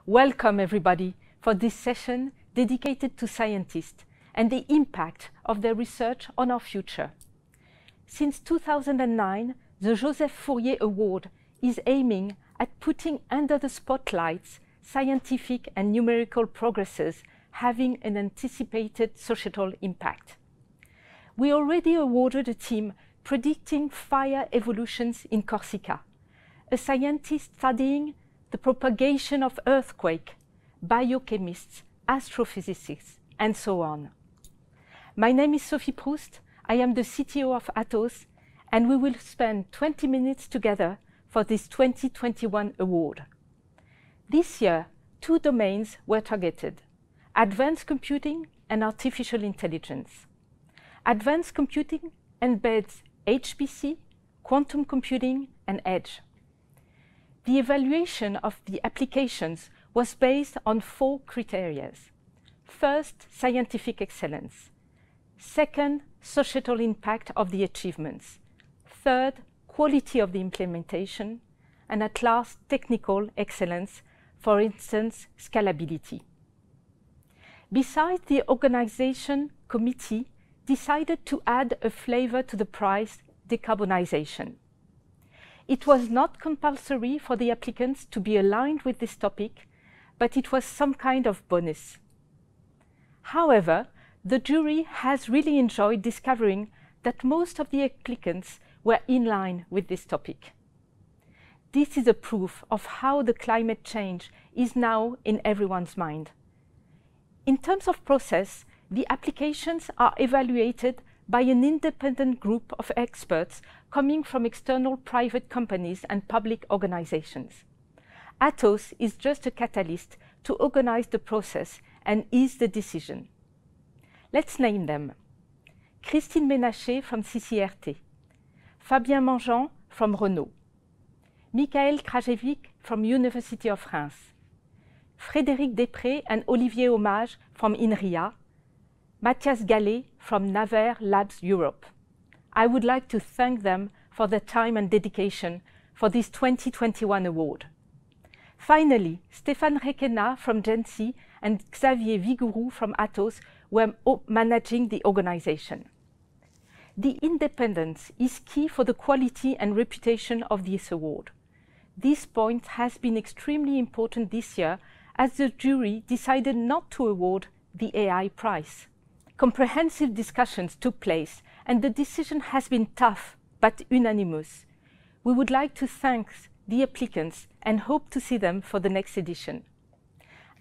Welcome everybody for this session dedicated to scientists and the impact of their research on our future. Since 2009, the Joseph Fourier Award is aiming at putting under the spotlights scientific and numerical progresses having an anticipated societal impact. We already awarded a team predicting fire evolutions in Corsica, a scientist studying the propagation of earthquake, biochemists, astrophysicists, and so on. My name is Sophie Proust. I am the CTO of Atos, and we will spend 20 minutes together for this 2021 award. This year, two domains were targeted: advanced computing and artificial intelligence. Advanced computing embeds HPC, quantum computing, and edge. The evaluation of the applications was based on 4 criteria. First, scientific excellence. Second, societal impact of the achievements. Third, quality of the implementation. And at last, technical excellence, for instance, scalability. Besides, the organization committee decided to add a flavor to the prize, decarbonization. It was not compulsory for the applicants to be aligned with this topic, but it was some kind of bonus. However, the jury has really enjoyed discovering that most of the applicants were in line with this topic. This is a proof of how the climate change is now in everyone's mind. In terms of process, the applications are evaluated by an independent group of experts coming from external private companies and public organizations. Atos is just a catalyst to organize the process and ease the decision. Let's name them. Christine Ménaché from CCRT, Fabien Mangeant from Renault, Michael Krajewicz from University of Reims, Frédéric Després and Olivier Hommage from INRIA, Mathias Gallet from Naver Labs Europe. I would like to thank them for their time and dedication for this 2021 award. Finally, Stéphane Requena from GENCI and Xavier Vigourou from Atos were managing the organization. The independence is key for the quality and reputation of this award. This point has been extremely important this year as the jury decided not to award the AI prize. Comprehensive discussions took place and the decision has been tough but unanimous. We would like to thank the applicants and hope to see them for the next edition.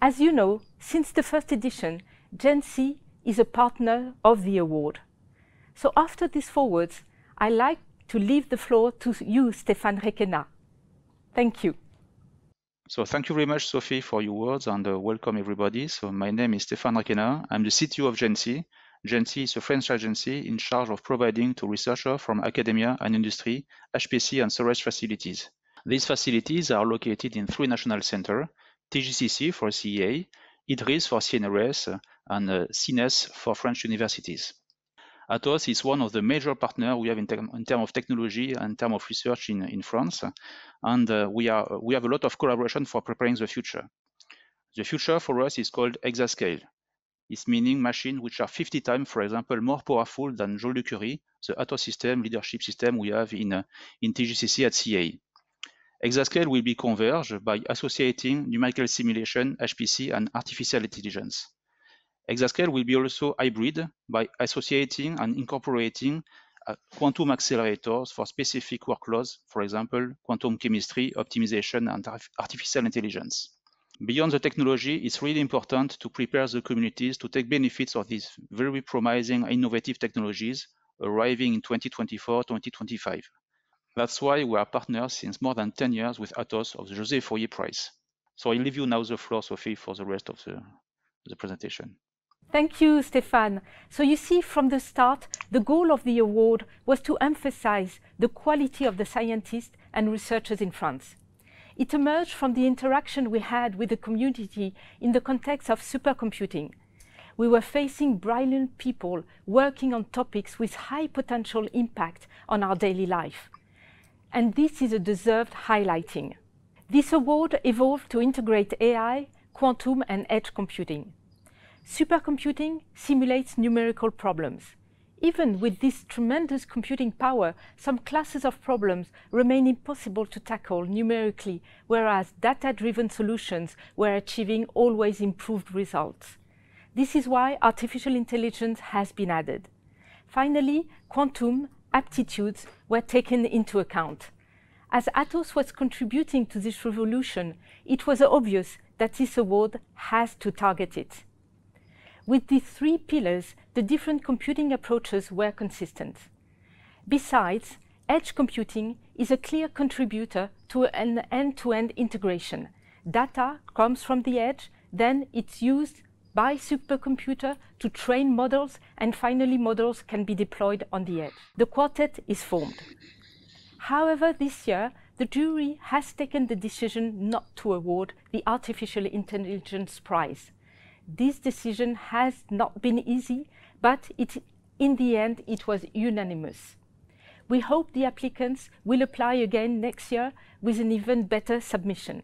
As you know, since the first edition, GENCI is a partner of the award. So after these forwards, I'd like to leave the floor to you, Stéphane Requena. Thank you. So thank you very much, Sophie, for your words, and welcome everybody. So my name is Stéphane Requena. I'm the CTO of GENCI. GENCI is a French agency in charge of providing to researchers from academia and industry HPC and storage facilities. These facilities are located in 3 national centers: TGCC for CEA, IDRIS for CNRS, and CNES for French universities. Atos is one of the major partners we have in terms of technology and in terms of research in France, and we have a lot of collaboration for preparing the future. The future for us is called exascale. It's meaning machines which are 50 times, for example, more powerful than Jean-Luc Curie, the Atos system, leadership system we have in TGCC at CA. Exascale will be converged by associating numerical simulation, HPC, and artificial intelligence. Exascale will be also hybrid by associating and incorporating quantum accelerators for specific workloads, for example, quantum chemistry, optimization, and artificial intelligence. Beyond the technology, it's really important to prepare the communities to take benefits of these very promising innovative technologies arriving in 2024-2025. That's why we are partners since more than 10 years with Atos of the Joseph Fourier Prize. So I leave you now the floor, Sophie, for the rest of the presentation. Thank you, Stéphane. So you see, from the start, the goal of the award was to emphasize the quality of the scientists and researchers in France. It emerged from the interaction we had with the community in the context of supercomputing. We were facing brilliant people working on topics with high potential impact on our daily life. And this is a deserved highlighting. This award evolved to integrate AI, quantum and edge computing. Supercomputing simulates numerical problems. Even with this tremendous computing power, some classes of problems remain impossible to tackle numerically, whereas data-driven solutions were achieving always improved results. This is why artificial intelligence has been added. Finally, quantum aptitudes were taken into account. As Atos was contributing to this revolution, it was obvious that this award has to target it. With these three pillars, the different computing approaches were consistent. Besides, edge computing is a clear contributor to an end-to-end integration. Data comes from the edge, then it's used by supercomputer to train models, and finally models can be deployed on the edge. The quartet is formed. However, this year, the jury has taken the decision not to award the Artificial Intelligence Prize. This decision has not been easy, but in the end, it was unanimous. We hope the applicants will apply again next year with an even better submission.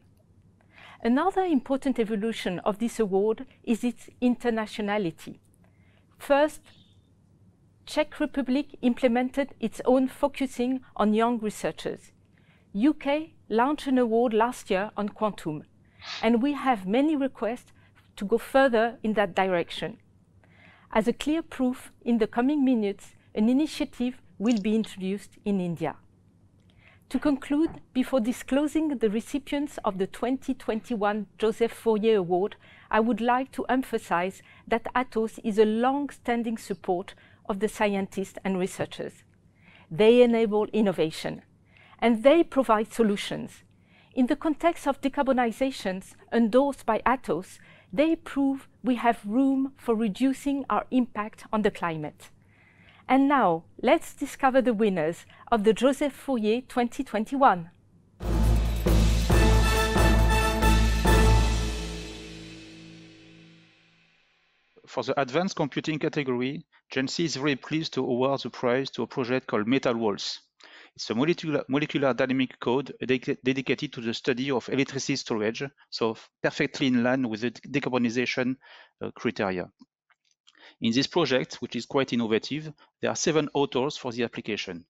Another important evolution of this award is its internationality. First, Czech Republic implemented its own focusing on young researchers. UK launched an award last year on quantum, and we have many requests to go further in that direction. As a clear proof, in the coming minutes, an initiative will be introduced in India. To conclude, before disclosing the recipients of the 2021 Joseph Fourier Award, I would like to emphasize that Atos is a long-standing support of the scientists and researchers. They enable innovation, and they provide solutions. In the context of decarbonizations endorsed by Atos, they prove we have room for reducing our impact on the climate. And now, let's discover the winners of the Joseph Fourier 2021. For the advanced computing category, GENCI is very pleased to award the prize to a project called Metal Walls. It's a molecular dynamic code dedicated to the study of electricity storage, so perfectly in line with the decarbonization criteria. In this project, which is quite innovative, there are 7 authors for the application.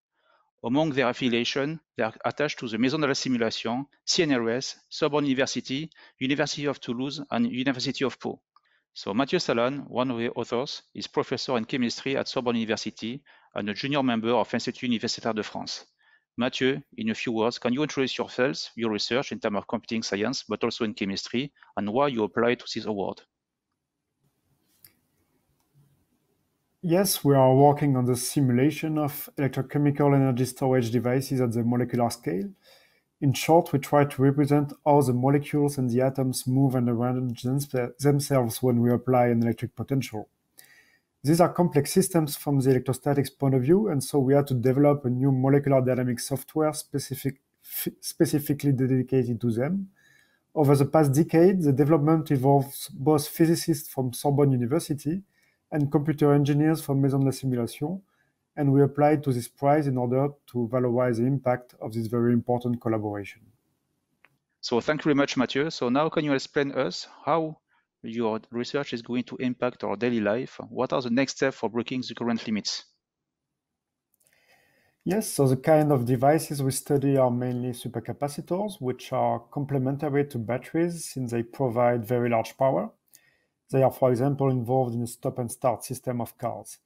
Among their affiliation, they are attached to the Maison de la Simulation, CNRS, Sorbonne University, University of Toulouse, and University of Pau. So Mathieu Salan, one of the authors, is professor in chemistry at Sorbonne University and a junior member of Institut Universitaire de France. Mathieu, in a few words, can you introduce yourself, your research in terms of computing science, but also in chemistry, and why you applied to this award? Yes, we are working on the simulation of electrochemical energy storage devices at the molecular scale. In short, we try to represent how the molecules and the atoms move and arrange themselves when we apply an electric potential. These are complex systems from the electrostatics point of view, and so we had to develop a new molecular dynamics software specifically dedicated to them. Over the past decade, the development involves both physicists from Sorbonne University and computer engineers from Maison de la Simulation, and we applied to this prize in order to valorize the impact of this very important collaboration. So thank you very much, Mathieu. So now can you explain us how your research is going to impact our daily life? What are the next steps for breaking the current limits? Yes, so the kind of devices we study are mainly supercapacitors, which are complementary to batteries since they provide very large power. They are, for example, involved in a stop and start system of cars.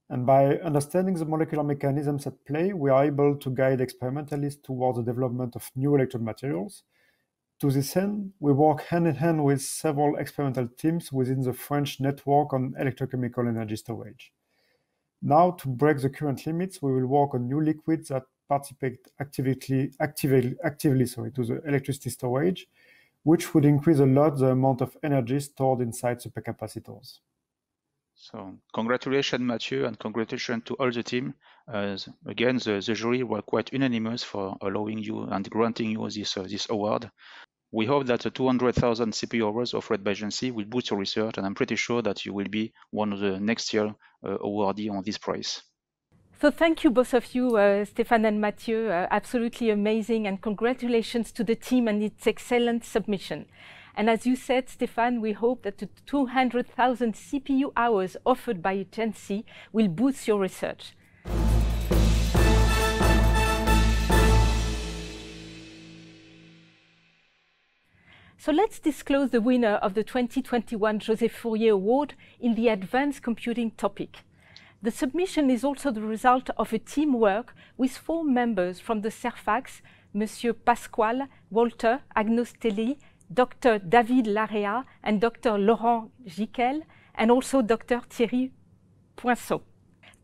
And by understanding the molecular mechanisms at play, we are able to guide experimentalists towards the development of new electrode materials. To this end, we work hand in hand with several experimental teams within the French network on electrochemical energy storage. Now, to break the current limits, we will work on new liquids that participate actively to the electricity storage, which would increase a lot the amount of energy stored inside supercapacitors. So congratulations, Mathieu, and congratulations to all the team. Again, the jury were quite unanimous for allowing you and granting you this award. We hope that the 200,000 CPU hours offered by GENCI will boost your research, and I'm pretty sure that you will be one of the next year awardee on this prize. So thank you, both of you, Stéphane and Mathieu. Absolutely amazing, and congratulations to the team and its excellent submission. And as you said, Stéphane, we hope that the 200,000 CPU hours offered by GENCI will boost your research. So let's disclose the winner of the 2021 Joseph Fourier Award in the advanced computing topic. The submission is also the result of a teamwork with 4 members from the CERFAX, Monsieur Pasquale, Walter Agnostelli, Dr. David Larrea, and Dr. Laurent Giquel, and also Dr. Thierry Poinçon.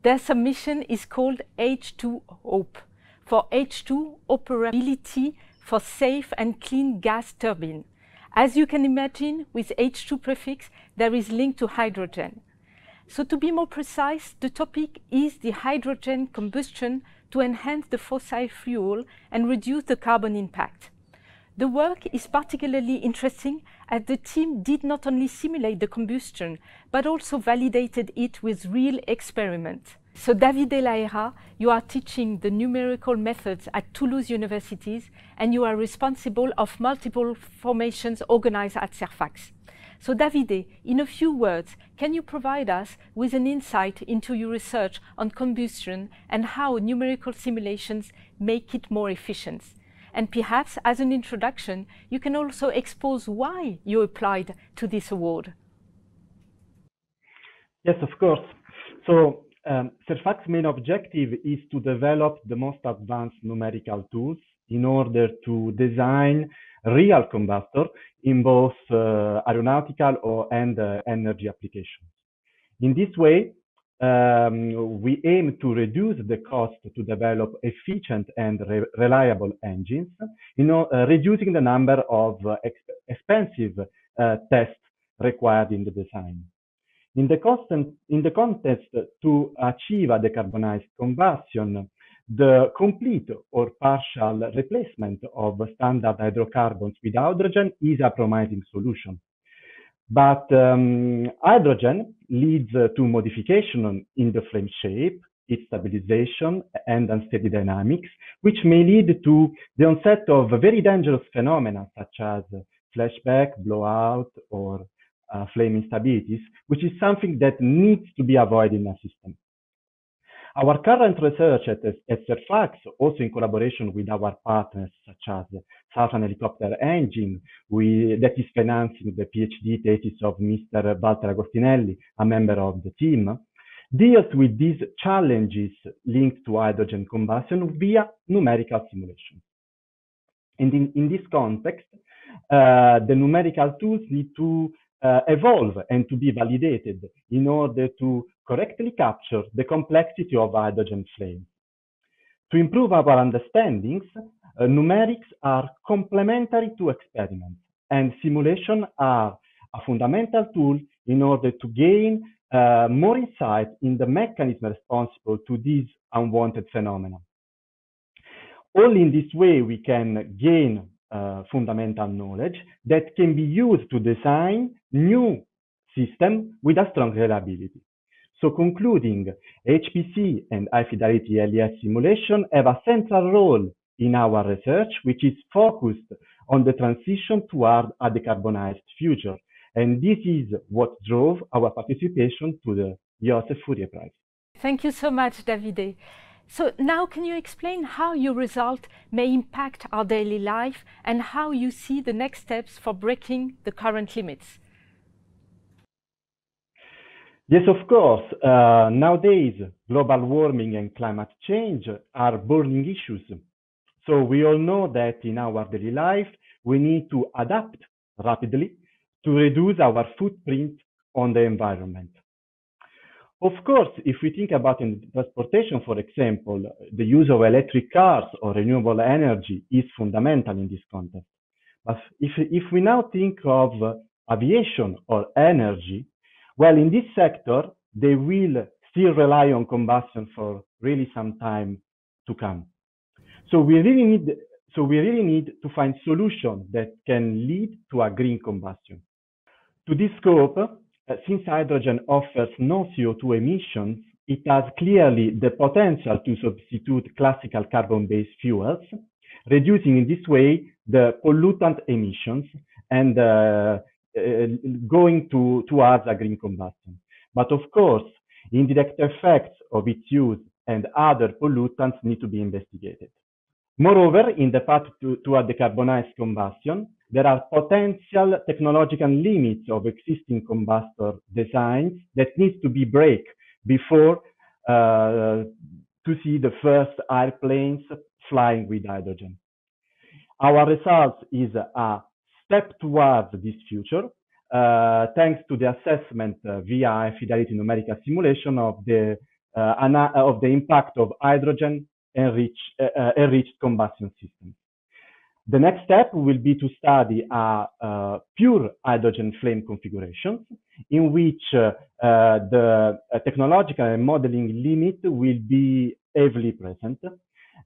Their submission is called H2 Hope, for H2 operability for safe and clean gas turbine. As you can imagine, with H2 prefix, there is link to hydrogen. So to be more precise, the topic is the hydrogen combustion to enhance the fossil fuel and reduce the carbon impact. The work is particularly interesting as the team did not only simulate the combustion, but also validated it with real experiments. So Davide Laera, you are teaching the numerical methods at Toulouse universities, and you are responsible of multiple formations organized at CERFAX. So Davide, in a few words, can you provide us with an insight into your research on combustion and how numerical simulations make it more efficient? And perhaps as an introduction, you can also expose why you applied to this award. Yes, of course. So CERFAX's main objective is to develop the most advanced numerical tools in order to design real combustor in both aeronautical and energy applications. In this way, we aim to reduce the cost to develop efficient and reliable engines, reducing the number of expensive tests required in the design. In the contest to achieve a decarbonized combustion, the complete or partial replacement of standard hydrocarbons with hydrogen is a promising solution. But hydrogen leads to modification in the flame shape, its stabilization, and unsteady dynamics, which may lead to the onset of very dangerous phenomena such as flashback, blowout, or flame instabilities, which is something that needs to be avoided in a system. Our current research at CERFAX, also in collaboration with our partners such as Southern Helicopter Engine, that is financing the PhD thesis of Mr. Walter Agostinelli, a member of the team, deals with these challenges linked to hydrogen combustion via numerical simulation. And in this context, the numerical tools need to evolve and to be validated in order to correctly capture the complexity of hydrogen flames. To improve our understandings, numerics are complementary to experiments, and simulation are a fundamental tool in order to gain more insight in the mechanism responsible to these unwanted phenomena. Only in this way we can gain fundamental knowledge that can be used to design new systems with a strong reliability. So concluding, HPC and high-fidelity LES simulation have a central role in our research, which is focused on the transition toward a decarbonized future. And this is what drove our participation to the Joseph Fourier Prize. Thank you so much, Davide. So now can you explain how your result may impact our daily life and how you see the next steps for breaking the current limits? Yes, of course. Nowadays, global warming and climate change are burning issues. So we all know that in our daily life, we need to adapt rapidly to reduce our footprint on the environment. Of course, if we think about in transportation, for example, the use of electric cars or renewable energy is fundamental in this context. But if we now think of aviation or energy, well, in this sector, they will still rely on combustion for really some time to come. So we really need to find solutions that can lead to a green combustion. To this scope, since hydrogen offers no CO2 emissions, it has clearly the potential to substitute classical carbon-based fuels, reducing in this way the pollutant emissions and going towards a green combustion. But of course, indirect effects of its use and other pollutants need to be investigated. Moreover, in the path to a decarbonized combustion, there are potential technological limits of existing combustor designs that need to be break before to see the first airplanes flying with hydrogen. Our result is a step towards this future, thanks to the assessment via high-fidelity numerical simulation of the impact of hydrogen enriched combustion systems. The next step will be to study a pure hydrogen flame configurations in which the technological and modeling limit will be heavily present.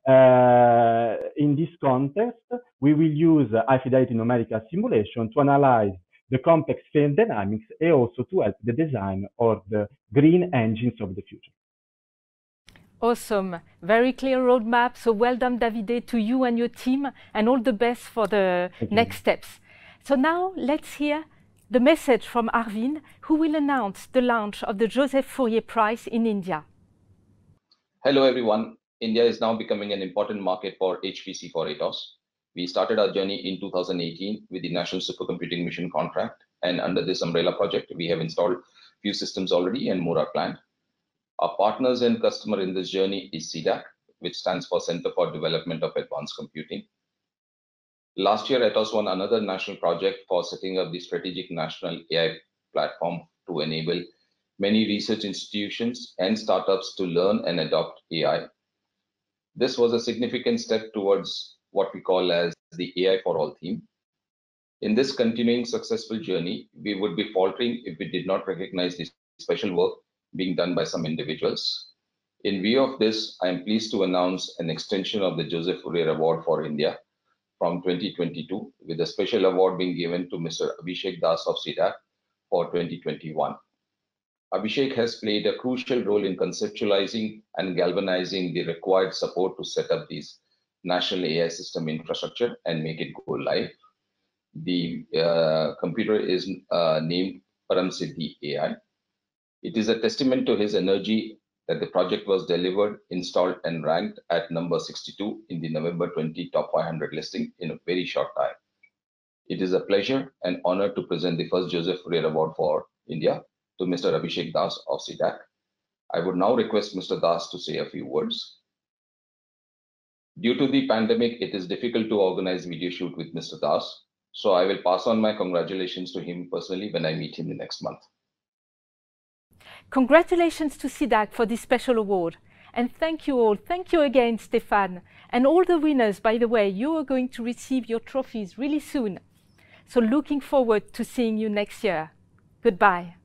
In this context, we will use high-fidelity numerical simulation to analyze the complex flame dynamics and also to help the design of the green engines of the future. Awesome. Very clear roadmap. So well done, Davide, to you and your team, and all the best for the next steps. So now let's hear the message from Arvind, who will announce the launch of the Joseph Fourier Prize in India. Hello, everyone. India is now becoming an important market for HPC for Atos. We started our journey in 2018 with the National Supercomputing Mission contract. And under this umbrella project, we have installed few systems already and more are planned. Our partners and customer in this journey is CDAC, which stands for Center for Development of Advanced Computing. Last year, Atos won another national project for setting up the strategic national AI platform to enable many research institutions and startups to learn and adopt AI. This was a significant step towards what we call as the AI for all theme. In this continuing successful journey, we would be faltering if we did not recognize the special work being done by some individuals. In view of this, I am pleased to announce an extension of the Joseph Fourier Award for India from 2022, with a special award being given to Mr. Abhishek Das of CDAC for 2021. Abhishek has played a crucial role in conceptualizing and galvanizing the required support to set up these national AI system infrastructure and make it go live. The computer is named Param Siddhi AI. It is a testament to his energy that the project was delivered, installed, and ranked at number 62 in the November 20 Top 500 listing in a very short time. It is a pleasure and honor to present the first Joseph Fourier Award for India to Mr. Abhishek Das of CDAC. I would now request Mr. Das to say a few words. Due to the pandemic, it is difficult to organize video shoot with Mr. Das, so I will pass on my congratulations to him personally when I meet him the next month. Congratulations to CDAC for this special award. And thank you all. Thank you again, Stéphane. And all the winners, by the way, you are going to receive your trophies really soon. So looking forward to seeing you next year. Goodbye.